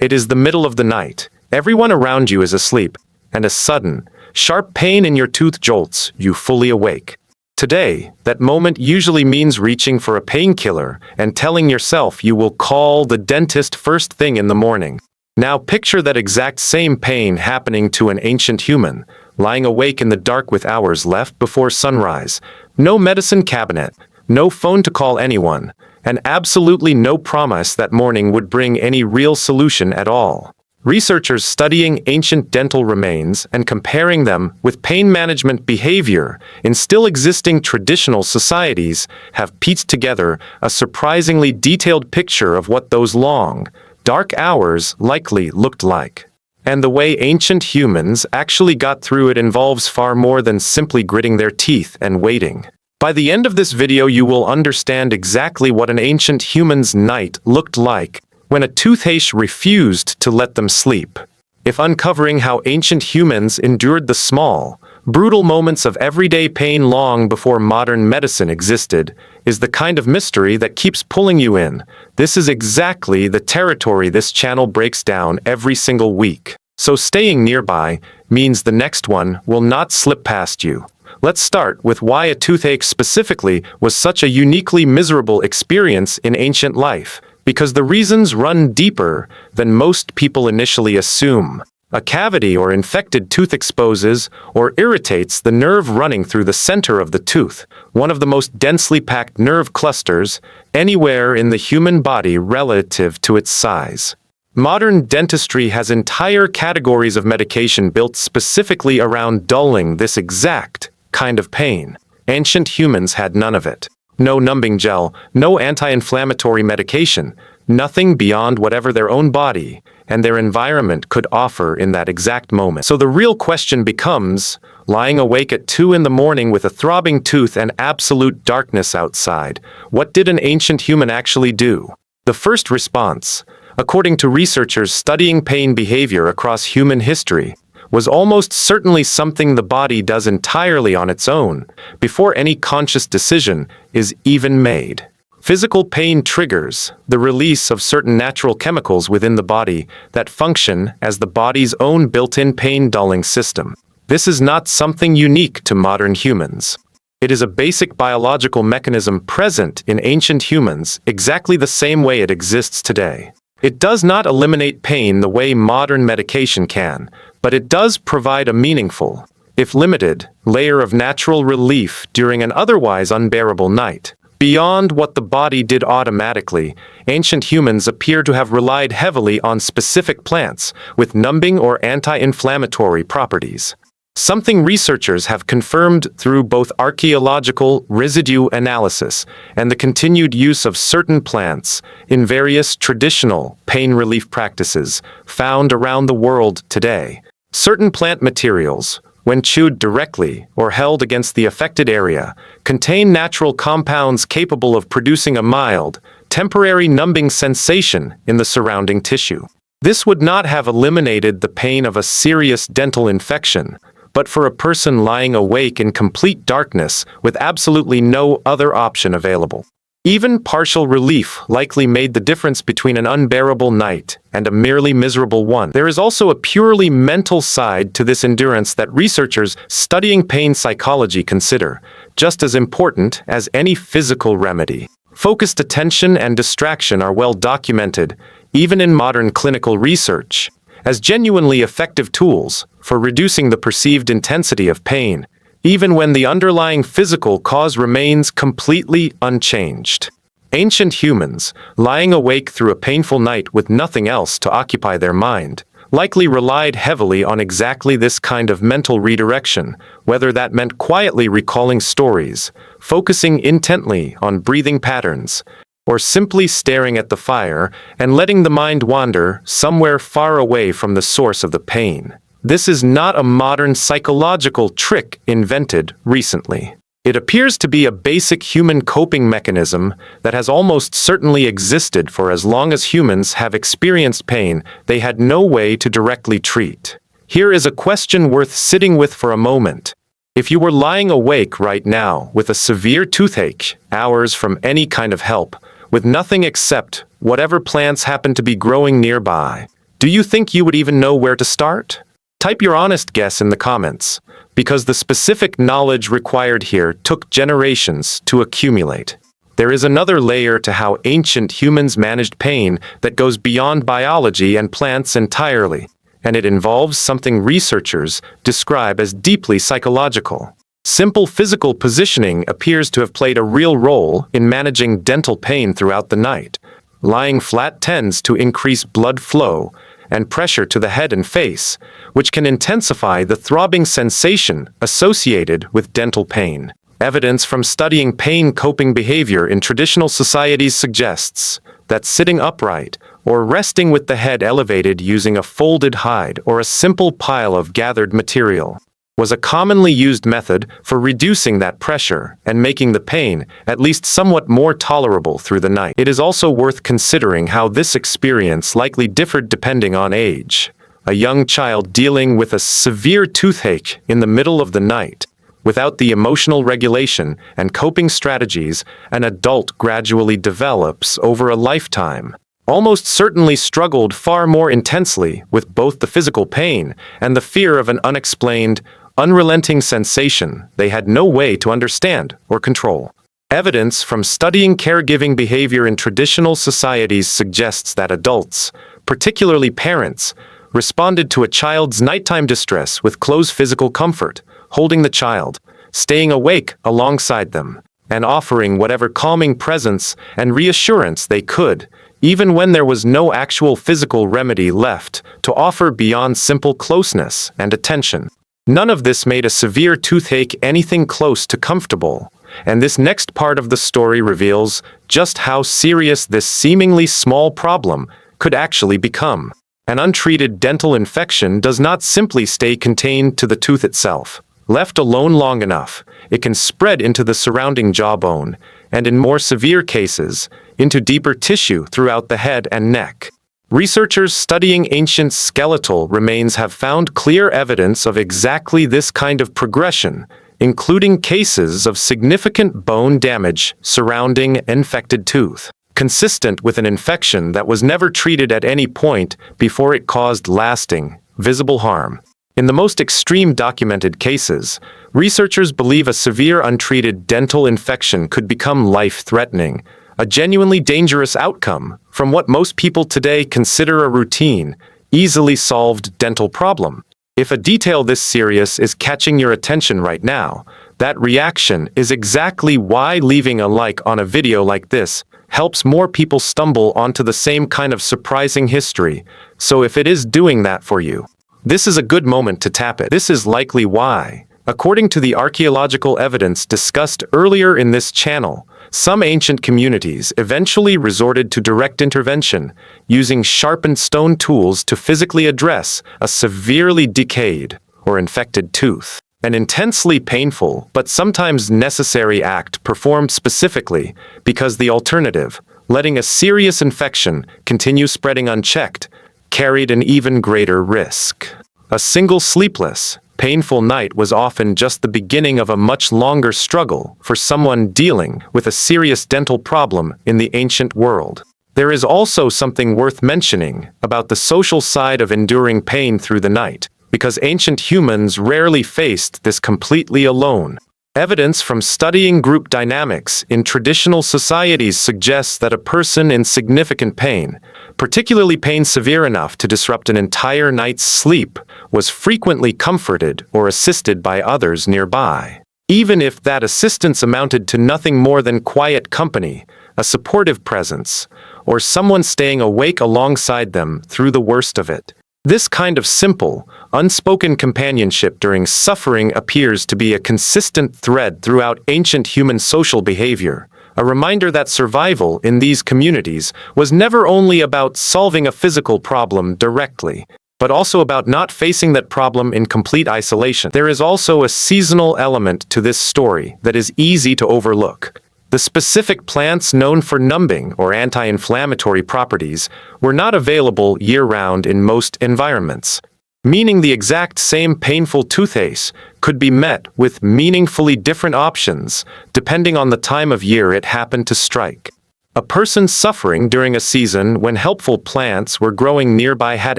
It is the middle of the night. Everyone around you is asleep, and a sudden, sharp pain in your tooth jolts you fully awake. Today, that moment usually means reaching for a painkiller and telling yourself you will call the dentist first thing in the morning. Now picture that exact same pain happening to an ancient human, lying awake in the dark with hours left before sunrise. No medicine cabinet, no phone to call anyone, and absolutely no promise that morning would bring any real solution at all. Researchers studying ancient dental remains and comparing them with pain management behavior in still existing traditional societies have pieced together a surprisingly detailed picture of what those long, dark hours likely looked like. And the way ancient humans actually got through it involves far more than simply gritting their teeth and waiting. By the end of this video, you will understand exactly what an ancient human's night looked like when a toothache refused to let them sleep. If uncovering how ancient humans endured the small, brutal moments of everyday pain long before modern medicine existed is the kind of mystery that keeps pulling you in, this is exactly the territory this channel breaks down every single week. So staying nearby means the next one will not slip past you. Let's start with why a toothache specifically was such a uniquely miserable experience in ancient life, because the reasons run deeper than most people initially assume. A cavity or infected tooth exposes or irritates the nerve running through the center of the tooth, one of the most densely packed nerve clusters anywhere in the human body relative to its size. Modern dentistry has entire categories of medication built specifically around dulling this exact kind of pain. Ancient humans had none of it. No numbing gel, no anti-inflammatory medication, nothing beyond whatever their own body and their environment could offer in that exact moment. So the real question becomes, lying awake at 2 in the morning with a throbbing tooth and absolute darkness outside, what did an ancient human actually do? The first response, according to researchers studying pain behavior across human history, was almost certainly something the body does entirely on its own, before any conscious decision is even made. Physical pain triggers the release of certain natural chemicals within the body that function as the body's own built-in pain-dulling system. This is not something unique to modern humans. It is a basic biological mechanism present in ancient humans exactly the same way it exists today. It does not eliminate pain the way modern medication can, but it does provide a meaningful, if limited, layer of natural relief during an otherwise unbearable night. Beyond what the body did automatically, ancient humans appear to have relied heavily on specific plants with numbing or anti-inflammatory properties. Something researchers have confirmed through both archaeological residue analysis and the continued use of certain plants in various traditional pain relief practices found around the world today. Certain plant materials, when chewed directly or held against the affected area, contain natural compounds capable of producing a mild, temporary numbing sensation in the surrounding tissue. This would not have eliminated the pain of a serious dental infection, but for a person lying awake in complete darkness with absolutely no other option available. Even partial relief likely made the difference between an unbearable night and a merely miserable one. There is also a purely mental side to this endurance that researchers studying pain psychology consider just as important as any physical remedy. Focused attention and distraction are well documented, even in modern clinical research, as genuinely effective tools for reducing the perceived intensity of pain, even when the underlying physical cause remains completely unchanged. Ancient humans, lying awake through a painful night with nothing else to occupy their mind, likely relied heavily on exactly this kind of mental redirection, whether that meant quietly recalling stories, focusing intently on breathing patterns, or simply staring at the fire and letting the mind wander somewhere far away from the source of the pain. This is not a modern psychological trick invented recently. It appears to be a basic human coping mechanism that has almost certainly existed for as long as humans have experienced pain they had no way to directly treat. Here is a question worth sitting with for a moment. If you were lying awake right now with a severe toothache, hours from any kind of help, with nothing except whatever plants happen to be growing nearby, Do you think you would even know where to start? Type your honest guess in the comments, because the specific knowledge required here took generations to accumulate. There is another layer to how ancient humans managed pain that goes beyond biology and plants entirely, and it involves something researchers describe as deeply psychological. Simple physical positioning appears to have played a real role in managing dental pain throughout the night. Lying flat tends to increase blood flow and pressure to the head and face, which can intensify the throbbing sensation associated with dental pain. Evidence from studying pain coping behavior in traditional societies suggests that sitting upright or resting with the head elevated using a folded hide or a simple pile of gathered material was a commonly used method for reducing that pressure and making the pain at least somewhat more tolerable through the night. It is also worth considering how this experience likely differed depending on age. A young child dealing with a severe toothache in the middle of the night, without the emotional regulation and coping strategies an adult gradually develops over a lifetime, almost certainly struggled far more intensely with both the physical pain and the fear of an unexplained, unrelenting sensation they had no way to understand or control. Evidence from studying caregiving behavior in traditional societies suggests that adults, particularly parents, responded to a child's nighttime distress with close physical comfort, holding the child, staying awake alongside them, and offering whatever calming presence and reassurance they could, even when there was no actual physical remedy left to offer beyond simple closeness and attention. None of this made a severe toothache anything close to comfortable, and this next part of the story reveals just how serious this seemingly small problem could actually become. An untreated dental infection does not simply stay contained to the tooth itself. Left alone long enough, it can spread into the surrounding jawbone, and in more severe cases, into deeper tissue throughout the head and neck. Researchers studying ancient skeletal remains have found clear evidence of exactly this kind of progression, including cases of significant bone damage surrounding an infected tooth, consistent with an infection that was never treated at any point before it caused lasting, visible harm. In the most extreme documented cases, researchers believe a severe untreated dental infection could become life-threatening, a genuinely dangerous outcome from what most people today consider a routine, easily solved dental problem. If a detail this serious is catching your attention right now, that reaction is exactly why leaving a like on a video like this helps more people stumble onto the same kind of surprising history. So if it is doing that for you, this is a good moment to tap it. This is likely why, according to the archaeological evidence discussed earlier in this channel, some ancient communities eventually resorted to direct intervention, using sharpened stone tools to physically address a severely decayed or infected tooth. An intensely painful but sometimes necessary act performed specifically because the alternative, letting a serious infection continue spreading unchecked, carried an even greater risk. A single sleepless, painful night was often just the beginning of a much longer struggle for someone dealing with a serious dental problem in the ancient world. There is also something worth mentioning about the social side of enduring pain through the night, because ancient humans rarely faced this completely alone. Evidence from studying group dynamics in traditional societies suggests that a person in significant pain, particularly pain severe enough to disrupt an entire night's sleep, was frequently comforted or assisted by others nearby. Even if that assistance amounted to nothing more than quiet company, a supportive presence, or someone staying awake alongside them through the worst of it. This kind of simple, unspoken companionship during suffering appears to be a consistent thread throughout ancient human social behavior, a reminder that survival in these communities was never only about solving a physical problem directly, but also about not facing that problem in complete isolation. There is also a seasonal element to this story that is easy to overlook. The specific plants known for numbing or anti-inflammatory properties were not available year-round in most environments, meaning the exact same painful toothache could be met with meaningfully different options depending on the time of year it happened to strike. A person suffering during a season when helpful plants were growing nearby had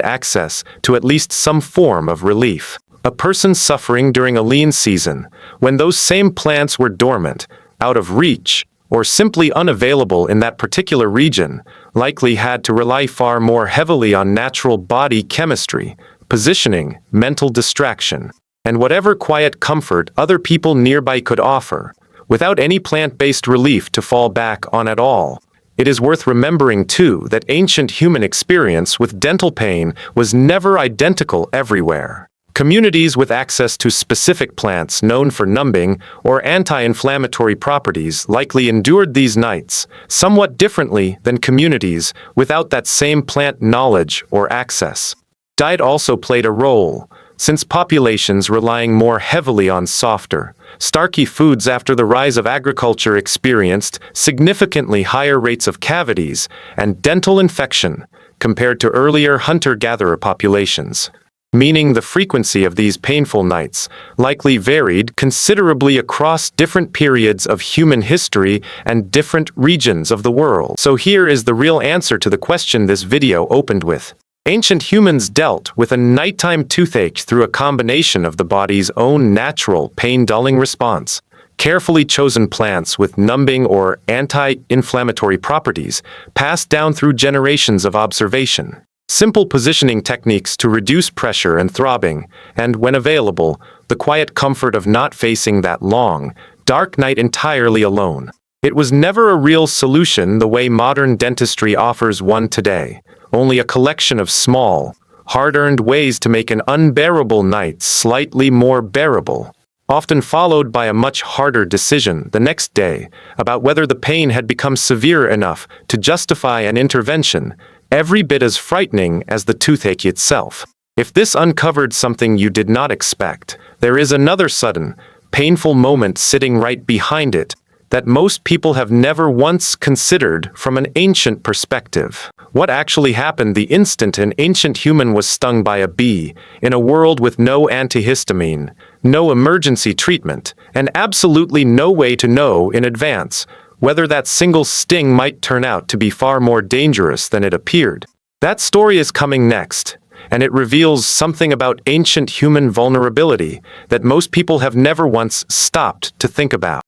access to at least some form of relief. A person suffering during a lean season, when those same plants were dormant, out of reach, or simply unavailable in that particular region, likely had to rely far more heavily on natural body chemistry, positioning, mental distraction, and whatever quiet comfort other people nearby could offer, without any plant-based relief to fall back on at all. It is worth remembering, too, that ancient human experience with dental pain was never identical everywhere. Communities with access to specific plants known for numbing or anti-inflammatory properties likely endured these nights somewhat differently than communities without that same plant knowledge or access. Diet also played a role, since populations relying more heavily on softer, starchy foods after the rise of agriculture experienced significantly higher rates of cavities and dental infection compared to earlier hunter-gatherer populations, meaning the frequency of these painful nights likely varied considerably across different periods of human history and different regions of the world. So here is the real answer to the question this video opened with. Ancient humans dealt with a nighttime toothache through a combination of the body's own natural pain-dulling response, carefully chosen plants with numbing or anti-inflammatory properties passed down through generations of observation, simple positioning techniques to reduce pressure and throbbing, and, when available, the quiet comfort of not facing that long, dark night entirely alone. It was never a real solution the way modern dentistry offers one today, only a collection of small, hard-earned ways to make an unbearable night slightly more bearable, often followed by a much harder decision the next day about whether the pain had become severe enough to justify an intervention, every bit as frightening as the toothache itself. If this uncovered something you did not expect, there is another sudden, painful moment sitting right behind it that most people have never once considered from an ancient perspective. What actually happened the instant an ancient human was stung by a bee, in a world with no antihistamine, no emergency treatment, and absolutely no way to know in advance whether that single sting might turn out to be far more dangerous than it appeared? That story is coming next, and it reveals something about ancient human vulnerability that most people have never once stopped to think about.